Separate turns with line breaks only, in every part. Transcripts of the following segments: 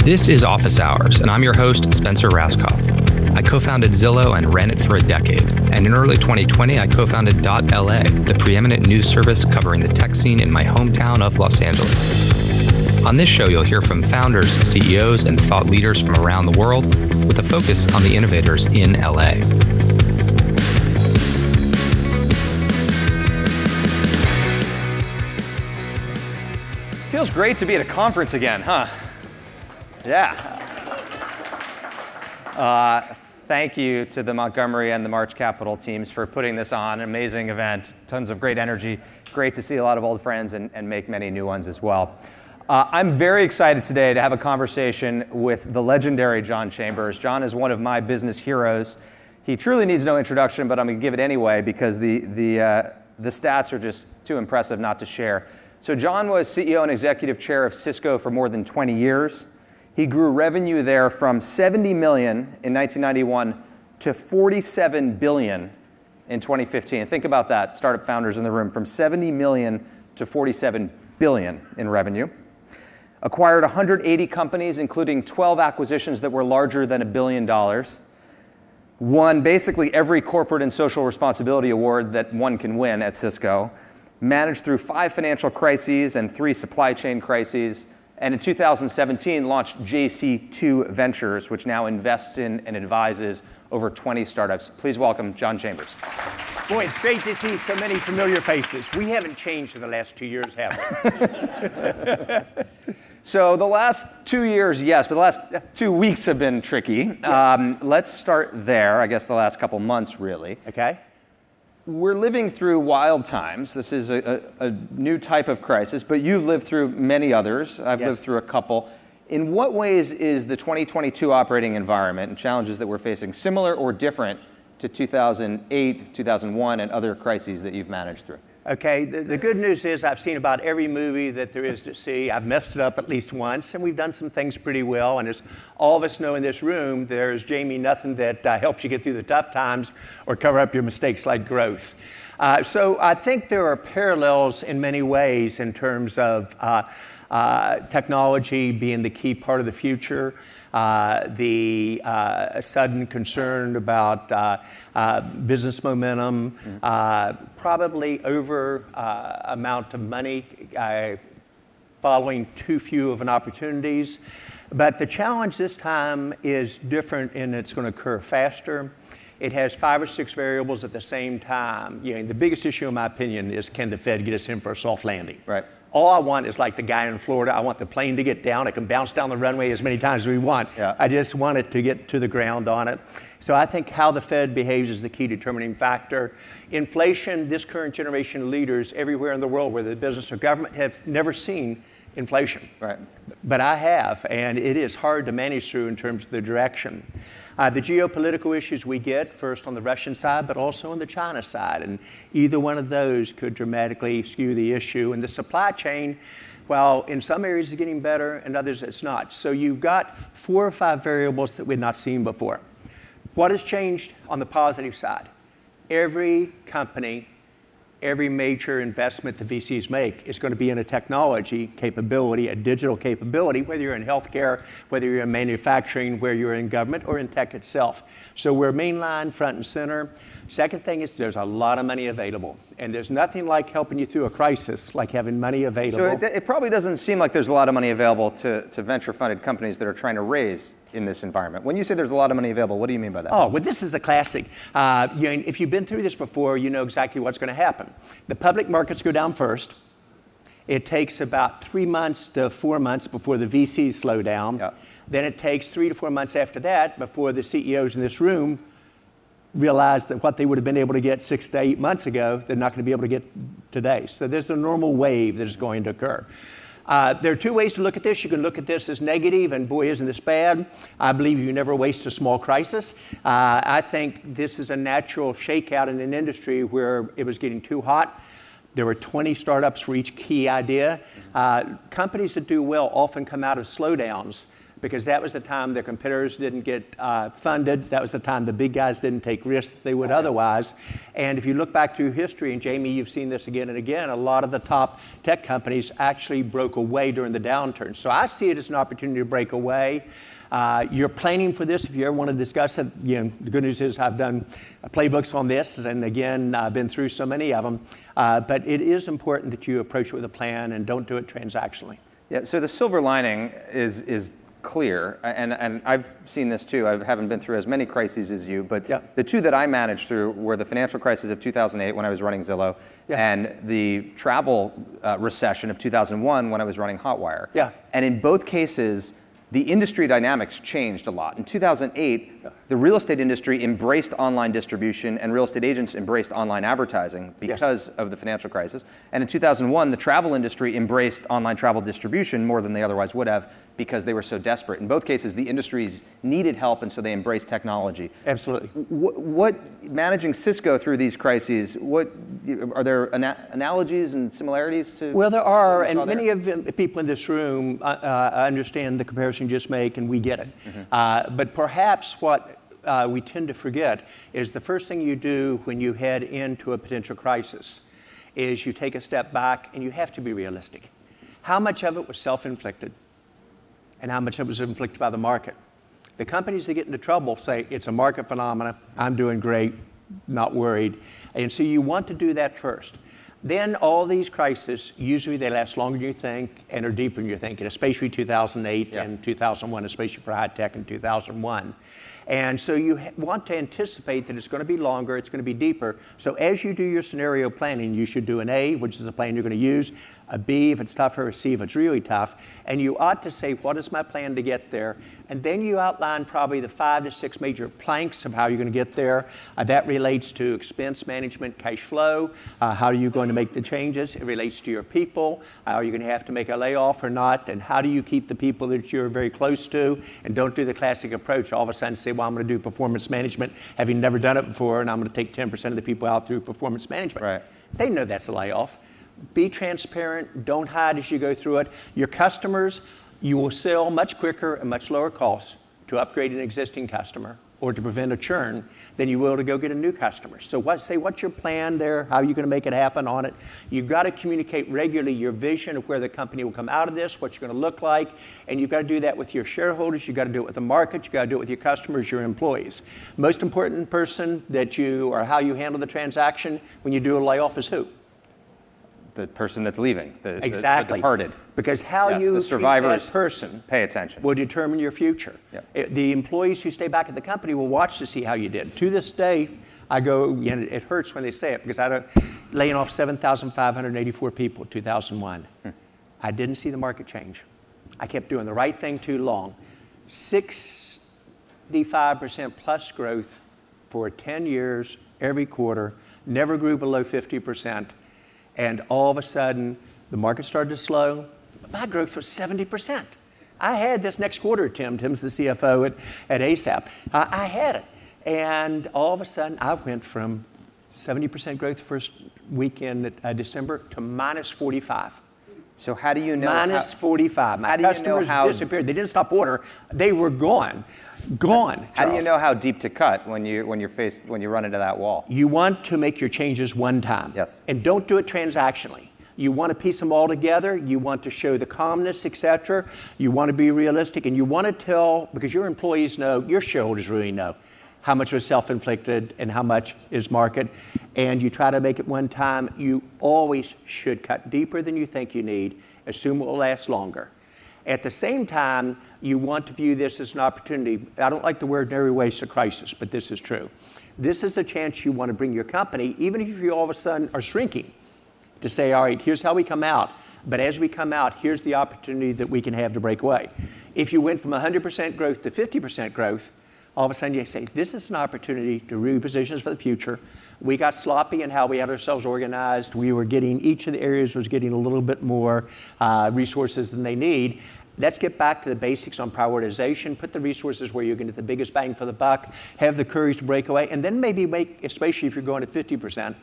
This is Office Hours, and I'm your host, Spencer Rascoff. I co-founded Zillow and ran it for a decade. And in early 2020, I co-founded .LA, the preeminent news service covering the tech scene in my hometown of Los Angeles. On this show, you'll hear from founders, CEOs, and thought leaders from around the world with a focus on the innovators in LA.
Feels great to be at a conference again, huh? Yeah. Thank you to the Montgomery and the March Capital teams for putting this on. An amazing event, tons of great energy. Great to see a lot of old friends and make many new ones as well. I'm very excited today to have a conversation with the legendary John Chambers. John is one of my business heroes. He truly needs no introduction, but I'm gonna give it anyway because the stats are just too impressive not to share. So John was CEO and executive chair of Cisco for more than 20 years. He grew revenue there from 70 million in 1991 to 47 billion in 2015. Think about that, startup founders in the room, from 70 million to 47 billion in revenue. Acquired 180 companies, including 12 acquisitions that were larger than $1 billion. Won basically every corporate and social responsibility award that one can win at Cisco. Managed through 5 financial crises and 3 supply chain crises. And in 2017, launched JC2 Ventures, which now invests in and advises over 20 startups. Please welcome John Chambers.
Boy, it's great to see so many familiar faces. We haven't changed in the last 2 years, have we?
So the last 2 years, yes, but the last 2 weeks have been tricky.
Yes.
Let's start there, I guess the last couple months, really.
Okay.
We're living through wild times. This is a new type of crisis, but you've lived through many others. I've lived through a couple. In what ways is the 2022 operating environment and challenges that we're facing similar or different to 2008, 2001, and other crises that you've managed through?
Okay, the good news is I've seen about every movie that there is to see. I've messed it up at least once, and we've done some things pretty well. And as all of us know in this room, there's, Jamie, nothing that helps you get through the tough times or cover up your mistakes like growth. So I think there are parallels in many ways in terms of technology being the key part of the future, the sudden concern about business momentum, probably over amount of money following too few of an opportunities. But the challenge this time is different and it's going to occur faster. It has 5 or 6 variables at the same time. You know, the biggest issue, in my opinion, is can the Fed get us in for a soft landing?
Right.
All I want is like the guy in Florida. I want the plane to get down. It can bounce down the runway as many times as we want.
Yeah.
I just want it to get to the ground on it. So I think how the Fed behaves is the key determining factor. Inflation, this current generation of leaders everywhere in the world, whether the business or government, have never seen inflation.
Right.
But I have, and it is hard to manage through in terms of the direction. The geopolitical issues we get, first on the Russian side, but also on the China side. And either one of those could dramatically skew the issue. And the supply chain, well, in some areas it's getting better, and others it's not. So you've got 4 or 5 variables that we've not seen before. What has changed on the positive side? Every company, every major investment the VCs make is going to be in a technology capability, a digital capability, whether you're in healthcare, whether you're in manufacturing, whether you're in government or in tech itself. So we're mainline, front and center. Second thing is there's a lot of money available. And there's nothing like helping you through a crisis like having money available.
So it probably doesn't seem like there's a lot of money available to venture-funded companies that are trying to raise in this environment. When you say there's a lot of money available, what do you mean by that?
Oh, well, this is the classic. If you've been through this before, you know exactly what's going to happen. The public markets go down first. It takes about 3 months to 4 months before the VCs slow down.
Yeah.
Then it takes 3 to 4 months after that before the CEOs in this room realize that what they would have been able to get 6 to 8 months ago, they're not going to be able to get today. So there's a normal wave that is going to occur. There are 2 ways to look at this. You can look at this as negative, and boy, isn't this bad. I believe you never waste a small crisis. I think this is a natural shakeout in an industry where it was getting too hot. There were 20 startups for each key idea. Companies that do well often come out of slowdowns because that was the time their competitors didn't get funded. That was the time the big guys didn't take risks that they would otherwise. And if you look back through history, and Jamie, you've seen this again and again, a lot of the top tech companies actually broke away during the downturn. So I see it as an opportunity to break away. You're planning for this. If you ever want to discuss it, the good news is I've done playbooks on this, and again, I've been through so many of them. But it is important that you approach it with a plan and don't do it transactionally.
Yeah, so the silver lining is clear, and I've seen this too. I haven't been through as many crises as you, but the two that I managed through were the financial crisis of 2008 when I was running Zillow, and the travel recession of 2001 when I was running Hotwire. And in both cases, the industry dynamics changed a lot. In 2008, the real estate industry embraced online distribution and real estate agents embraced online advertising because of the financial crisis. And in 2001, the travel industry embraced online travel distribution more than they otherwise would have because they were so desperate. In both cases, the industries needed help, and so they embraced technology.
Absolutely.
What managing Cisco through these crises, are there analogies and similarities to?
Well, there are, and many of the people in this room understand the comparison you just make, and we get it. But perhaps what we tend to forget is the first thing you do when you head into a potential crisis is you take a step back and you have to be realistic. How much of it was self-inflicted and how much of it was inflicted by the market? The companies that get into trouble say, it's a market phenomena, I'm doing great, not worried. And so you want to do that first. Then all these crises, usually they last longer than you think and are deeper than you think, and especially 2008 and 2001, especially for high tech in 2001. And so you want to anticipate that it's going to be longer, it's going to be deeper. So as you do your scenario planning, you should do an A, which is the plan you're going to use, a B if it's tougher, a C if it's really tough, and you ought to say, what is my plan to get there? And then you outline probably the 5 to 6 major planks of how you're going to get there. That relates to expense management, cash flow, how are you going to make the changes? It relates to your people. Are you going to have to make a layoff or not? And how do you keep the people that you're very close to? And don't do the classic approach. All of a sudden say, well, I'm going to do performance management, having never done it before, and I'm going to take 10% of the people out through performance management. They know that's a layoff. Be transparent. Don't hide as you go through it. Your customers, you will sell much quicker and much lower cost to upgrade an existing customer or to prevent a churn than you will to go get a new customer. So what's your plan there? How are you going to make it happen on it? You've got to communicate regularly your vision of where the company will come out of this, what you're going to look like, and you've got to do that with your shareholders, you've got to do it with the market, you've got to do it with your customers, your employees. Most important person that you, or how you handle the transaction when you do a layoff is who?
The person that's leaving, the
departed. Because how you
the survivors
treat that person
pay attention
will determine your future. The employees who stay back at the company will watch to see how you did. To this day, I go, and it hurts when they say it, because I laying off 7,584 people in 2001. I didn't see the market change. I kept doing the right thing too long. 65% plus growth for 10 years, every quarter, never grew below 50%. And all of a sudden, the market started to slow. My growth was 70%. I had this next quarter, Tim's the CFO at ASAP. I had it. And all of a sudden, I went from 70% growth first week in December to minus 45.
So how do you know?
Minus 45. My customers disappeared. They didn't stop order. They were gone. Gone.
How do you know how deep to cut when you run into that wall?
You want to make your changes one time.
Yes.
And don't do it transactionally. You want to piece them all together. You want to show the calmness, etc. You want to be realistic, and you want to tell, because your employees know, your shareholders really know how much was self-inflicted and how much is market. And you try to make it one time. You always should cut deeper than you think you need. Assume it will last longer. At the same time, you want to view this as an opportunity. I don't like the word narrow waste of crisis, but this is true. This is a chance you want to bring your company, even if you all of a sudden are shrinking, to say, all right, here's how we come out. But as we come out, here's the opportunity that we can have to break away. If you went from 100% growth to 50% growth, all of a sudden you say, this is an opportunity to reposition us for the future. We got sloppy in how we had ourselves organized. We were getting, each of the areas was getting a little bit more resources than they need. Let's get back to the basics on prioritization, put the resources where you're going to get the biggest bang for the buck, have the courage to break away, and then maybe make, especially if you're going to 50%,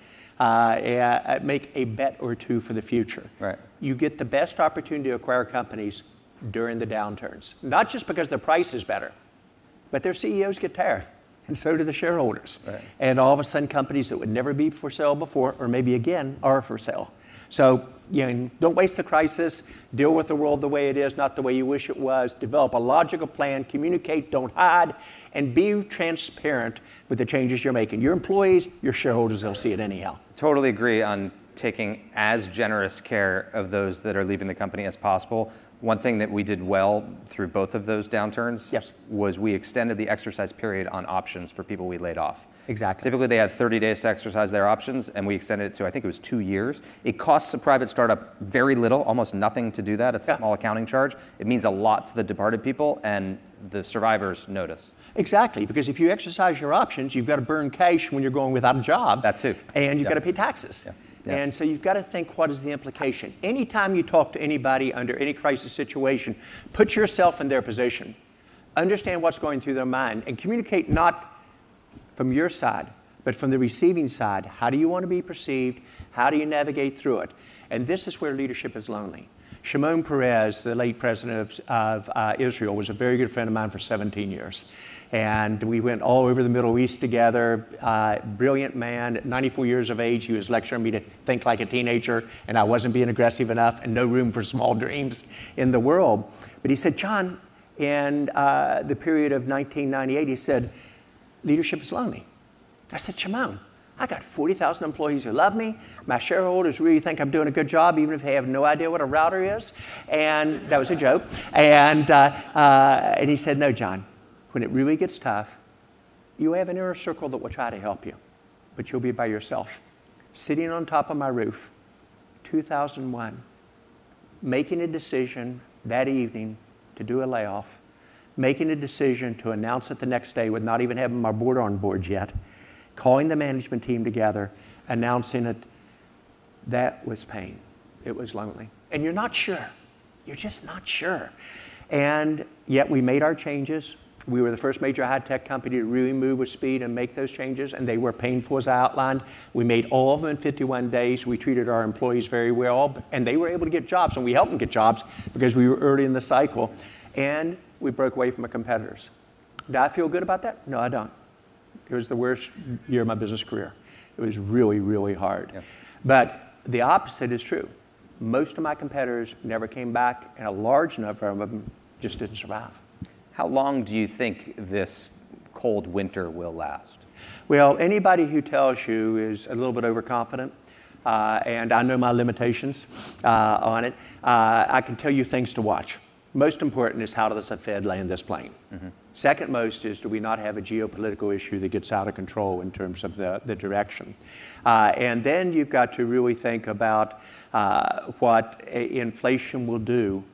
make a bet or two for the future.
Right.
You get the best opportunity to acquire companies during the downturns. Not just because their price is better, but their CEOs get tired, and so do the shareholders.
Right.
And all of a sudden, companies that would never be for sale before, or maybe again, are for sale. So don't waste the crisis. Deal with the world the way it is, not the way you wish it was. Develop a logical plan. Communicate. Don't hide. And be transparent with the changes you're making. Your employees, your shareholders, they'll see it anyhow.
Totally agree on taking as generous care of those that are leaving the company as possible. One thing that we did well through both of those downturns was we extended the exercise period on options for people we laid off.
Exactly.
Typically, they had 30 days to exercise their options, and we extended it to, I think it was 2 years. It costs a private startup very little, almost nothing to do that. It's a small accounting charge. It means a lot to the departed people, and the survivors notice.
Exactly, because if you exercise your options, you've got to burn cash when you're going without a job.
That too.
And you've got to pay taxes.
Yeah. Yeah.
And so you've got to think, what is the implication? Anytime you talk to anybody under any crisis situation, put yourself in their position. Understand what's going through their mind, and communicate not from your side, but from the receiving side. How do you want to be perceived? How do you navigate through it? And this is where leadership is lonely. Shimon Peres, the late president of Israel, was a very good friend of mine for 17 years. And we went all over the Middle East together. Brilliant man, at 94 years of age, he was lecturing me to think like a teenager, and I wasn't being aggressive enough, and no room for small dreams in the world. But he said, John, in the period of 1998, he said, leadership is lonely. I said, Shimon, I got 40,000 employees who love me. My shareholders really think I'm doing a good job, even if they have no idea what a router is. And that was a joke. And he said, no, John, when it really gets tough, you have an inner circle that will try to help you, but you'll be by yourself. Sitting on top of my roof, 2001, making a decision that evening to do a layoff, making a decision to announce it the next day with not even having my board on board yet, calling the management team together, announcing it. That was pain. It was lonely. And you're not sure. You're just not sure. And yet we made our changes. We were the first major high-tech company to really move with speed and make those changes, and they were painful as I outlined. We made all of them in 51 days. We treated our employees very well, and they were able to get jobs, and we helped them get jobs because we were early in the cycle. And we broke away from our competitors. Do I feel good about that? No, I don't. It was the worst year of my business career. It was really, really hard. Yeah. But the opposite is true. Most of my competitors never came back, and a large number of them just didn't survive.
How long do you think this cold winter will last?
Well, anybody who tells you is a little bit overconfident, and I know my limitations on it. I can tell you things to watch. Most important is, how does the Fed land this plane? Mm-hmm. Second most is, do we not have a geopolitical issue that gets out of control in terms of the direction? And then you've got to really think about what inflation will do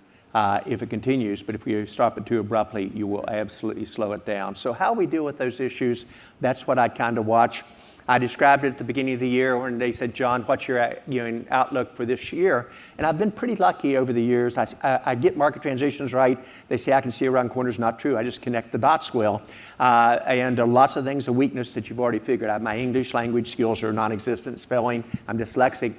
if it continues, but if we stop it too abruptly, you will absolutely slow it down. So how we deal with those issues, that's what I kind of watch. I described it at the beginning of the year when they said, John, what's your outlook for this year? And I've been pretty lucky over the years. I get market transitions right. They say I can see around corners. Not true. I just connect the dots well. And lots of things, a weakness that you've already figured out. My English language skills are non-existent, spelling. I'm dyslexic.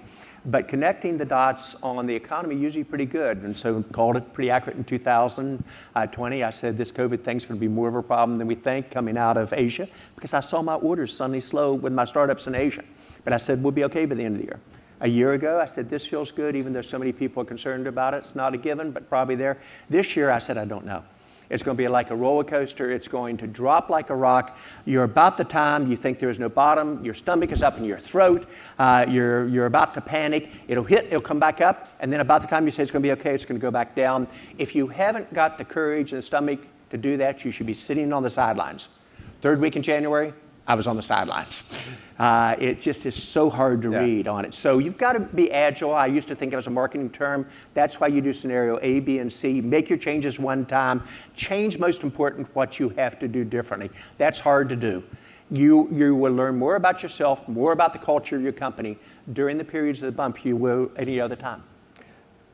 But connecting the dots on the economy usually pretty good. And so called it pretty accurate in 2020. I said this COVID thing's going to be more of a problem than we think coming out of Asia, because I saw my orders suddenly slow with my startups in Asia. But I said we'll be okay by the end of the year. A year ago, I said this feels good, even though so many people are concerned about it. It's not a given, but probably there. This year, I said I don't know. It's going to be like a roller coaster. It's going to drop like a rock. You're about the time you think there is no bottom. Your stomach is up in your throat. You're about to panic. It'll hit, it'll come back up, and then about the time you say it's going to be okay, it's going to go back down. If you haven't got the courage and the stomach to do that, you should be sitting on the sidelines. Third week in January, I was on the sidelines. It just is so hard to read on it. So you've got to be agile. I used to think it was a marketing term. That's why you do scenario A, B, and C. Make your changes one time. Change, most important, what you have to do differently. That's hard to do. You will learn more about yourself, more about the culture of your company during the periods of the bump you will any other time.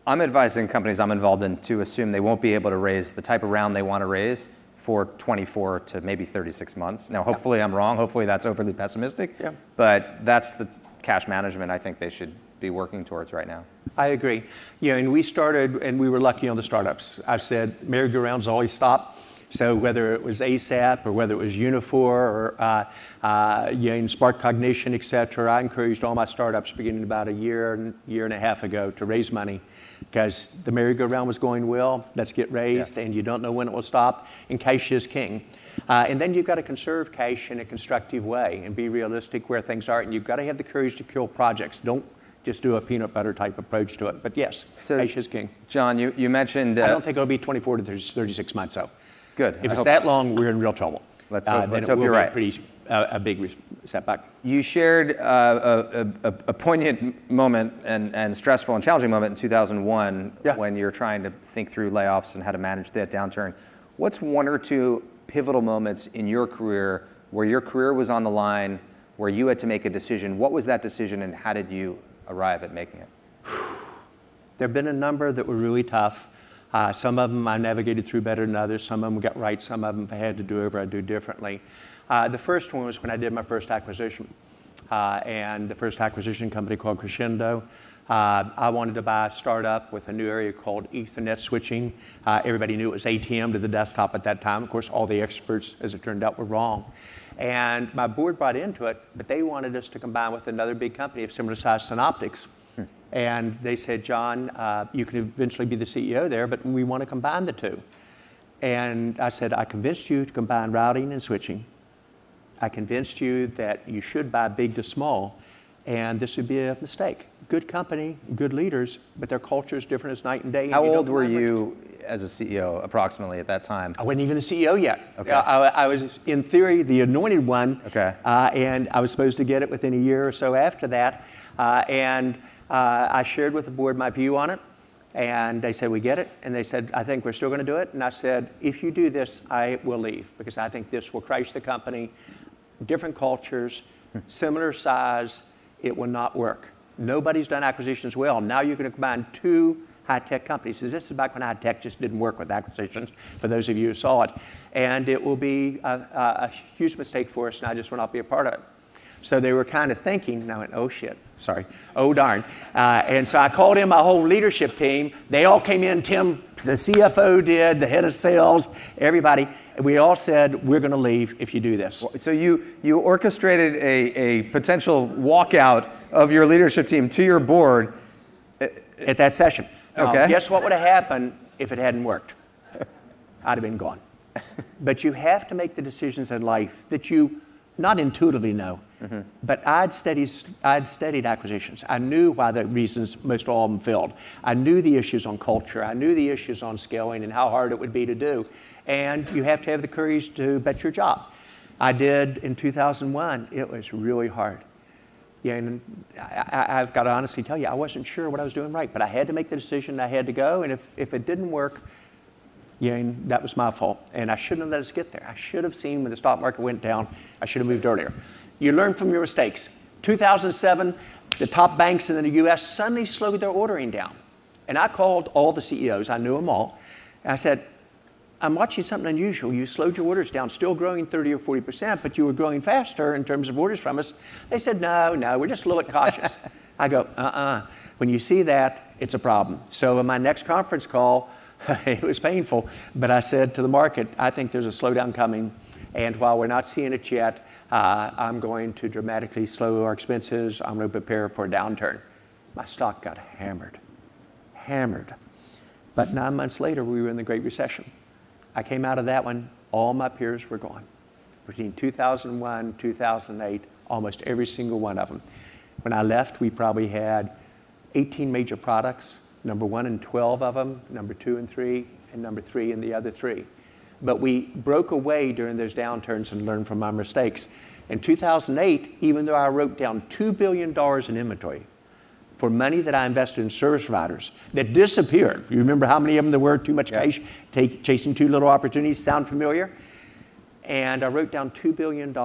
I'm advising companies I'm involved in to assume they won't be able to raise the type of round they want to raise for 24 to maybe 36 months. Now, hopefully I'm wrong. Hopefully that's overly pessimistic. Yeah. But that's the cash management I think they should be working towards right now?
I agree. Yeah, and we started, and we were lucky on the startups. I said merry-go-rounds always stop. So whether it was ASAP or whether it was Unifor or Spark Cognition, et cetera, I encouraged all my startups beginning about a year and a half ago to raise money because the merry-go-round was going well. Let's get raised, and you don't know when it will stop, and cash is king. And then you've got to conserve cash in a constructive way and be realistic where things are, and you've got to have the courage to kill projects. Don't just do a peanut butter type approach to it. But yes, cash is king.
John, you mentioned...
I don't think it'll be 24 to 36 months, though.
Good.
If it's that long, we're in real trouble.
Let's hope you're right.
A big setback.
You shared a poignant moment and stressful and challenging moment in 2001 when you're trying to think through layoffs and how to manage that downturn. What's one or two pivotal moments in your career where your career was on the line, where you had to make a decision? What was that decision, and how did you arrive at making it?
There have been a number that were really tough. Some of them I navigated through better than others. Some of them got right. Some of them, if I had to do over, I'd do differently. The first one was when I did my first acquisition. And the first acquisition company called Crescendo. I wanted to buy a startup with a new area called Ethernet switching. Everybody knew it was ATM to the desktop at that time. Of course, all the experts, as it turned out, were wrong. And my board bought into it, but they wanted us to combine with another big company of similar size, Synoptics. And they said, John, you can eventually be the CEO there, but we want to combine the two. And I said, I convinced you to combine routing and switching. I convinced you that you should buy big to small, and this would be a mistake. Good company, good leaders, but their culture is different as night and day.
How old were you as a CEO approximately at that time?
I wasn't even the CEO yet.
Okay.
I was, in theory, the anointed one.
Okay.
And I was supposed to get it within a year or so after that. I shared with the board my view on it, and they said, we get it. And they said, I think we're still going to do it. And I said, if you do this, I will leave, because I think this will crash the company. Different cultures, similar size, it will not work. Nobody's done acquisitions well. Now you're going to combine two high-tech companies. This is back when high-tech just didn't work with acquisitions, for those of you who saw it. And it will be a huge mistake for us, and I just will not be a part of it. So they were kind of thinking, and I went, oh shit, sorry, oh darn. And so I called in my whole leadership team. They all came in, Tim, the CFO did, the head of sales, everybody. And we all said, we're going to leave if you do this.
So you orchestrated a potential walkout of your leadership team to your board.
At that session.
Okay.
Guess what would have happened if it hadn't worked? I'd have been gone. But you have to make the decisions in life that you not intuitively know. Mm-hmm. But I'd studied acquisitions. I knew why the reasons most all of them failed. I knew the issues on culture. I knew the issues on scaling and how hard it would be to do. And you have to have the courage to bet your job. I did in 2001. It was really hard. Yeah, and I've got to honestly tell you, I wasn't sure what I was doing right, but I had to make the decision. I had to go, and if it didn't work, yeah, and that was my fault. And I shouldn't have let us get there. I should have seen when the stock market went down, I should have moved earlier. You learn from your mistakes. 2007, the top banks in the US suddenly slowed their ordering down. And I called all the CEOs, I knew them all, and I said, I'm watching something unusual. You slowed your orders down, still growing 30 or 40%, but you were growing faster in terms of orders from us. They said, no, we're just a little bit cautious. I go, When you see that, it's a problem. So in my next conference call, it was painful, but I said to the market, I think there's a slowdown coming, and while we're not seeing it yet, I'm going to dramatically slow our expenses. I'm going to prepare for a downturn. My stock got hammered. But 9 months later, we were in the Great Recession. I came out of that one, all my peers were gone. Between 2001, 2008, almost every single one of them. When I left, we probably had 18 major products, number 1 in 12 of them, number 2 and 3, and number 3 in the other 3. But we broke away during those downturns and learned from our mistakes. In 2008, even though I wrote down $2 billion in inventory for money that I invested in service providers that disappeared. You remember how many of them there were? Too much cash, chasing too little opportunities. Sound familiar? And I wrote down $2 billion.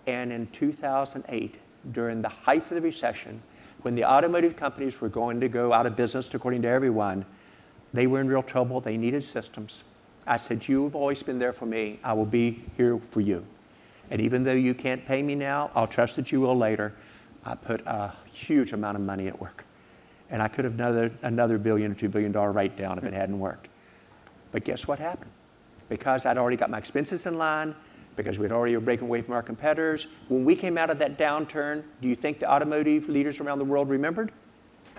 And in 2008, during the height of the recession, when the automotive companies were going to go out of business, according to everyone, they were in real trouble. They needed systems. I said, you've always been there for me. I will be here for you. And even though you can't pay me now, I'll trust that you will later. I put a huge amount of money at work. And I could have another $1 billion or $2 billion write-down if it hadn't worked. But guess what happened? Because I'd already got my expenses in line, because we'd already been breaking away from our competitors, when we came out of that downturn, do you think the automotive leaders around the world remembered?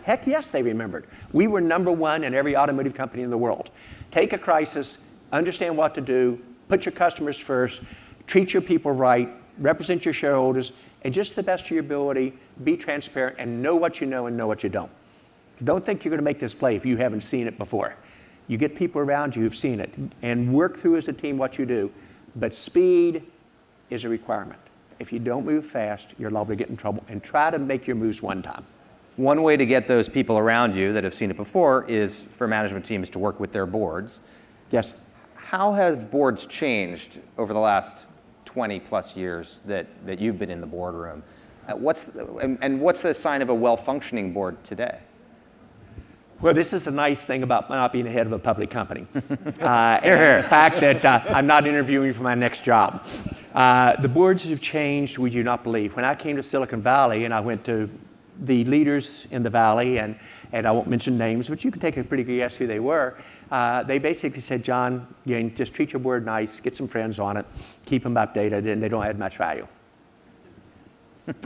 Heck yes, they remembered. We were #1 in every automotive company in the world. Take a crisis, understand what to do, put your customers first, treat your people right, represent your shareholders, and just to the best of your ability, be transparent and know what you know and know what you don't. Don't think you're going to make this play if you haven't seen it before. You get people around you who've seen it, and work through as a team what you do. But speed is a requirement. If you don't move fast, you're liable to get in trouble, and try to make your moves one time.
One way to get those people around you that have seen it before is for management teams to work with their boards.
Yes.
How have boards changed over the last 20 plus years that you've been in the boardroom? What's the sign of a well-functioning board today?
Well, this is a nice thing about not being the head of a public company. And the fact that I'm not interviewing for my next job. The boards have changed, we do not believe. When I came to Silicon Valley and I went to the leaders in the Valley, and I won't mention names, but you can take a pretty good guess who they were. They basically said, John, just treat your board nice, get some friends on it, keep them updated, and they don't add much value.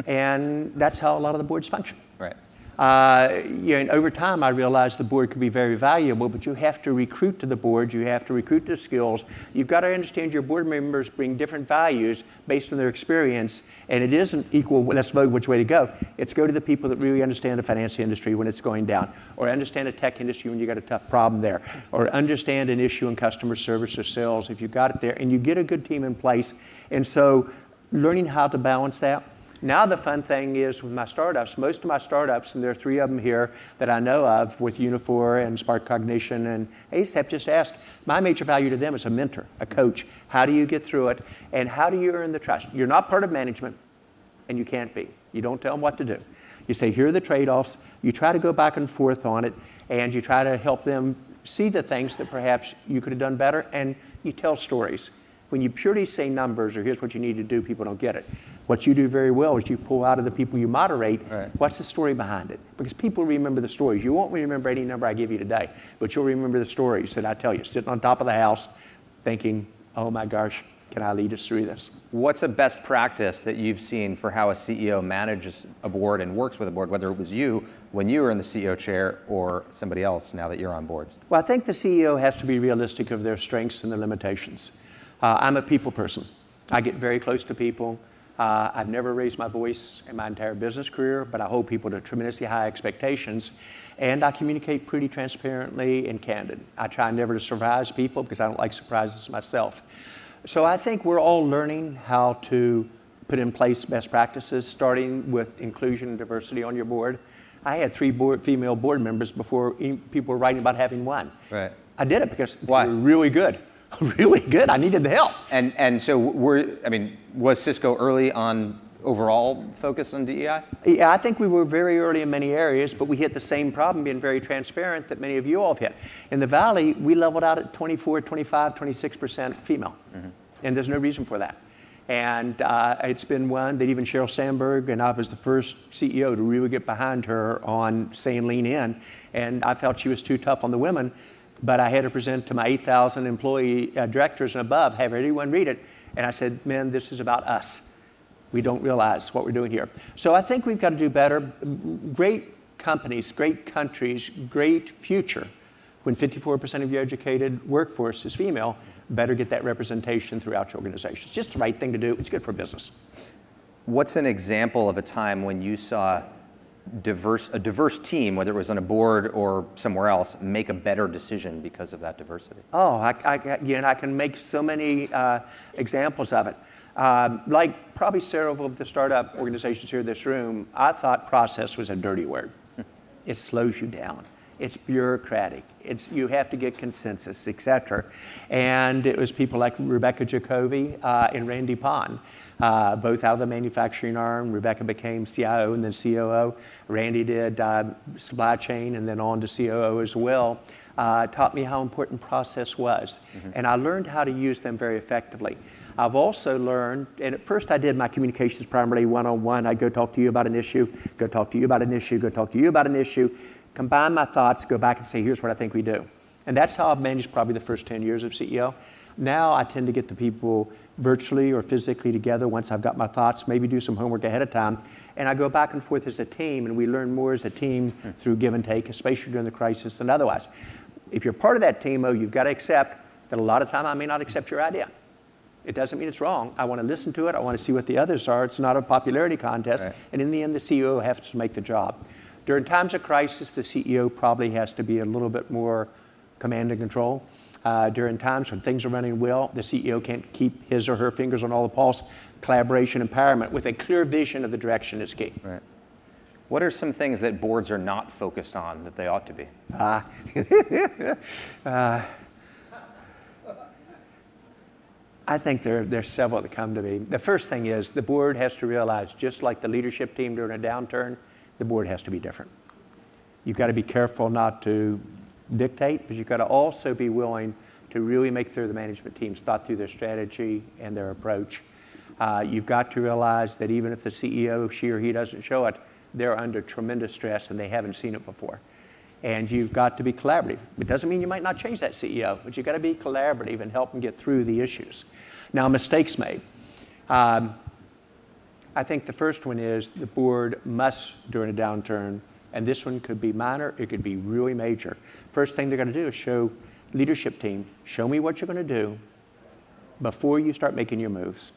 And that's how a lot of the boards function.
Right.
And over time, I realized the board could be very valuable, but you have to recruit to the board. You have to recruit the skills. You've got to understand your board members bring different values based on their experience, and it isn't equal, let's vote which way to go. It's go to the people that really understand the finance industry when it's going down, or understand the tech industry when you got a tough problem there, or understand an issue in customer service or sales if you got it there, and you get a good team in place. And so learning how to balance that. Now the fun thing is with my startups, most of my startups, and there are 3 of them here that I know of with Unifor and Spark Cognition and ASAP, just ask, my major value to them is a mentor, a coach. How do you get through it? And how do you earn the trust? You're not part of management, and you can't be. You don't tell them what to do. You say, here are the trade-offs. You try to go back and forth on it, and you try to help them see the things that perhaps you could have done better, and you tell stories. When you purely say numbers or here's what you need to do, people don't get it. What you do very well is you pull out of the people you moderate,
right.
What's the story behind it? Because people remember the stories. You won't remember any number I give you today, but you'll remember the stories that I tell you, sitting on top of the house thinking, oh my gosh, can I lead us through this?
What's a best practice that you've seen for how a CEO manages a board and works with a board, whether it was you when you were in the CEO chair or somebody else now that you're on boards?
Well, I think the CEO has to be realistic of their strengths and their limitations. I'm a people person. I get very close to people. I've never raised my voice in my entire business career, but I hold people to tremendously high expectations, and I communicate pretty transparently and candid. I try never to surprise people because I don't like surprises myself. So I think we're all learning how to put in place best practices, starting with inclusion and diversity on your board. I had 3 female board members before people were writing about having 1.
Right.
I did it because they
Why?
were really good. Really good. I needed the help.
And so was Cisco early on overall focus on DEI?
Yeah, I think we were very early in many areas, but we hit the same problem being very transparent that many of you all have hit. In the Valley, we leveled out at 24, 25, 26% female. Mm-hmm. And there's no reason for that. And it's been one that even Sheryl Sandberg, and I was the first CEO to really get behind her on saying lean in. And I felt she was too tough on the women. But I had to present to my 8,000 employee directors and above, have everyone read it. And I said, men, this is about us. We don't realize what we're doing here. So I think we've got to do better. Great companies, great countries, great future. When 54% of your educated workforce is female, better get that representation throughout your organization. It's just the right thing to do. It's good for business.
What's an example of a time when you saw a diverse team, whether it was on a board or somewhere else, make a better decision because of that diversity?
Oh, I can make so many examples of it. Like probably several of the startup organizations here in this room, I thought process was a dirty word. It slows you down. It's bureaucratic. You have to get consensus, et cetera. And it was people like Rebecca Jacoby and Randy Pond. Both out of the manufacturing arm. Rebecca became CIO and then COO. Randy did supply chain and then on to COO as well. taught me how important process was. And I learned how to use them very effectively. I've also learned, and at first I did my communications primarily one-on-one. I'd go talk to you about an issue, go talk to you about an issue, go talk to you about an issue, combine my thoughts, go back and say, here's what I think we do. And that's how I've managed probably the first 10 years of CEO. Now I tend to get the people virtually or physically together once I've got my thoughts, maybe do some homework ahead of time, and I go back and forth as a team, and we learn more as a team through give and take, especially during the crisis than otherwise. If you're part of that team, though, you've got to accept that a lot of time I may not accept your idea. It doesn't mean it's wrong. I want to listen to it. I want to see what the others are. It's not a popularity contest. Right. And in the end, the CEO has to make the job. During times of crisis, the CEO probably has to be a little bit more command and control. During times when things are running well, the CEO can't keep his or her fingers on all the pulse. Collaboration, empowerment with a clear vision of the direction is key.
Right. What are some things that boards are not focused on that they ought to be?
I think there's several that come to me. The first thing is the board has to realize, just like the leadership team during a downturn, the board has to be different. You've got to be careful not to dictate, but you've got to also be willing to really make sure the management team's thought through their strategy and their approach. You've got to realize that even if the CEO, she or he doesn't show it, they're under tremendous stress and they haven't seen it before. And you've got to be collaborative. It doesn't mean you might not change that CEO, but you've got to be collaborative and help them get through the issues. Now, mistakes made. I think the first one is the board must, during a downturn, and this one could be minor, it could be really major. First thing they're going to do is show leadership team, show me what you're going to do before you start making your moves.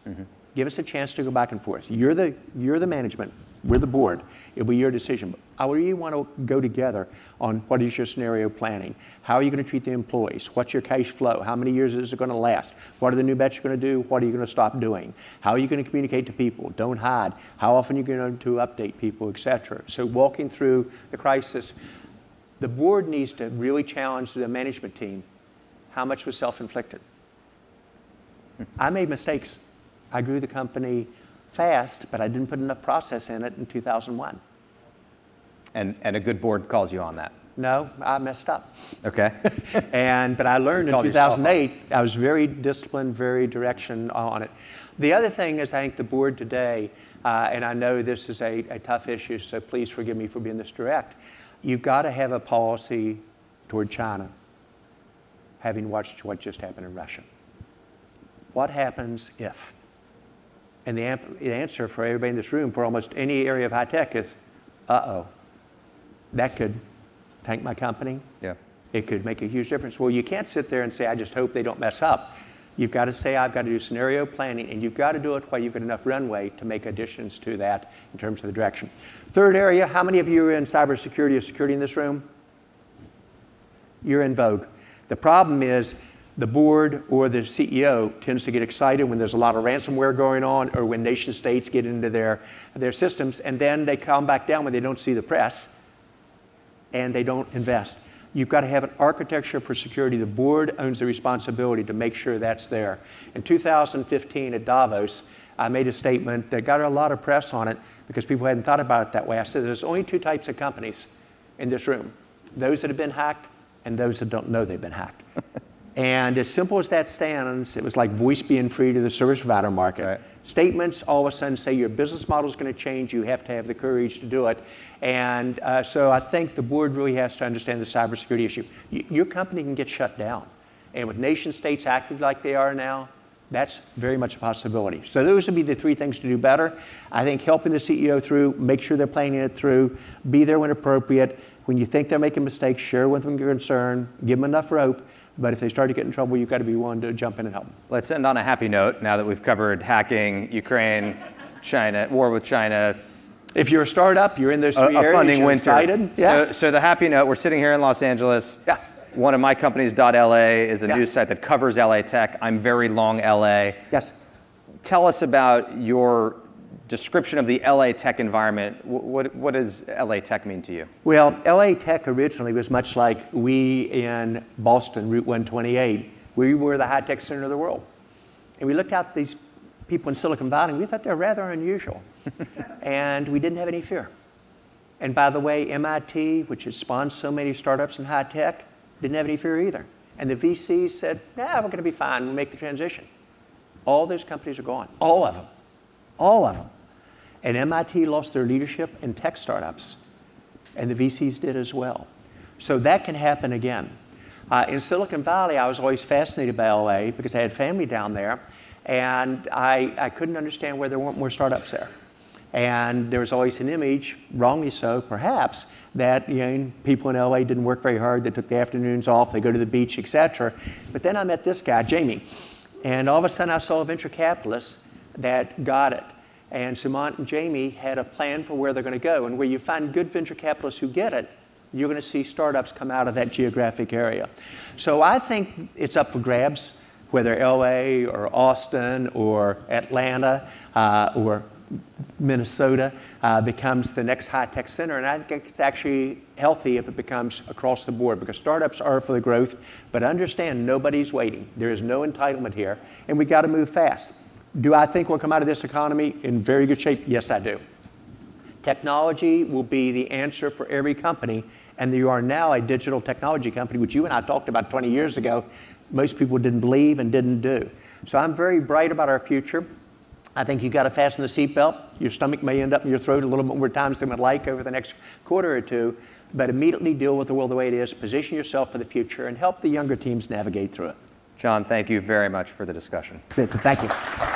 Give us a chance to go back and forth. You're the management. We're the board. It'll be your decision. But I really want to go together on what is your scenario planning. How are you going to treat the employees? What's your cash flow? How many years is it going to last? What are the new bets you're going to do? What are you going to stop doing? How are you going to communicate to people? Don't hide. How often are you going to update people, et cetera? So walking through the crisis, the board needs to really challenge the management team. How much was self-inflicted? I made mistakes. I grew the company fast, but I didn't put enough process in it in 2001.
And a good board calls you on that?
No, I messed up.
Okay.
But I learned in 2008, I was very disciplined, very direction on it. The other thing is I think the board today, and I know this is a tough issue, so please forgive me for being this direct, you've got to have a policy toward China, having watched what just happened in Russia. What happens if? And the answer for everybody in this room for almost any area of high tech is, uh-oh, that could tank my company.
Yeah.
It could make a huge difference. Well, you can't sit there and say, I just hope they don't mess up. You've got to say, I've got to do scenario planning, and you've got to do it while you've got enough runway to make additions to that in terms of the direction. Third area, how many of you are in cybersecurity or security in this room? You're in vogue. The problem is, the board or the CEO tends to get excited when there's a lot of ransomware going on or when nation states get into their systems, and then they calm back down when they don't see the press and they don't invest. You've got to have an architecture for security. The board owns the responsibility to make sure that's there. In 2015 at Davos, I made a statement that got a lot of press on it because people hadn't thought about it that way. I said there's only two types of companies in this room, those that have been hacked and those that don't know they've been hacked. And as simple as that stands, it was like voice being free to the service provider market. Right. Statements all of a sudden say your business model is going to change. You have to have the courage to do it. And so I think the board really has to understand the cybersecurity issue. Your company can get shut down. And with nation states active like they are now, that's very much a possibility. So those would be the three things to do better. I think helping the CEO through, make sure they're planning it through, be there when appropriate. When you think they're making mistakes, share with them your concern, give them enough rope. But if they start to get in trouble, you've got to be willing to jump in and help them.
Let's end on a happy note now that we've covered hacking, Ukraine, China, war with China.
If you're a startup, you're in those three areas,
funding
you're
winter.
excited. Yeah.
So the happy note, we're sitting here in Los Angeles.
Yeah.
One of my companies, .LA, is a news site that covers LA tech. I'm very long LA.
Yes.
Tell us about your description of the LA tech environment. What does LA tech mean to you?
Well, LA tech originally was much like we in Boston, Route 128. We were the high-tech center of the world. And we looked out these people in Silicon Valley, and we thought they were rather unusual. And we didn't have any fear. And by the way, MIT, which has spawned so many startups in high tech, didn't have any fear either. And the VCs said, nah, we're going to be fine. We'll make the transition. All those companies are gone. All of them. All of them. And MIT lost their leadership in tech startups. And the VCs did as well. So that can happen again. In Silicon Valley, I was always fascinated by LA because I had family down there. And I couldn't understand where there weren't more startups there. And there was always an image, wrongly so perhaps, that people in LA didn't work very hard, they took the afternoons off, they go to the beach, etc. But then I met this guy, Jamie, and all of a sudden I saw a venture capitalist that got it. And Sumant and Jamie had a plan for where they're going to go. And where you find good venture capitalists who get it, you're going to see startups come out of that geographic area. So I think it's up for grabs, whether LA or Austin or Atlanta or Minnesota becomes the next high-tech center. And I think it's actually healthy if it becomes across the board, because startups are for the growth, but understand nobody's waiting. There is no entitlement here, and we got to move fast. Do I think we'll come out of this economy in very good shape? Yes, I do. Technology will be the answer for every company, and you are now a digital technology company, which you and I talked about 20 years ago. Most people didn't believe and didn't do. So I'm very bright about our future. I think you've got to fasten the seatbelt. Your stomach may end up in your throat a little bit more times than we'd like over the next quarter or two, but immediately deal with the world the way it is, position yourself for the future, and help the younger teams navigate through it.
John, thank you very much for the discussion.
Thank you.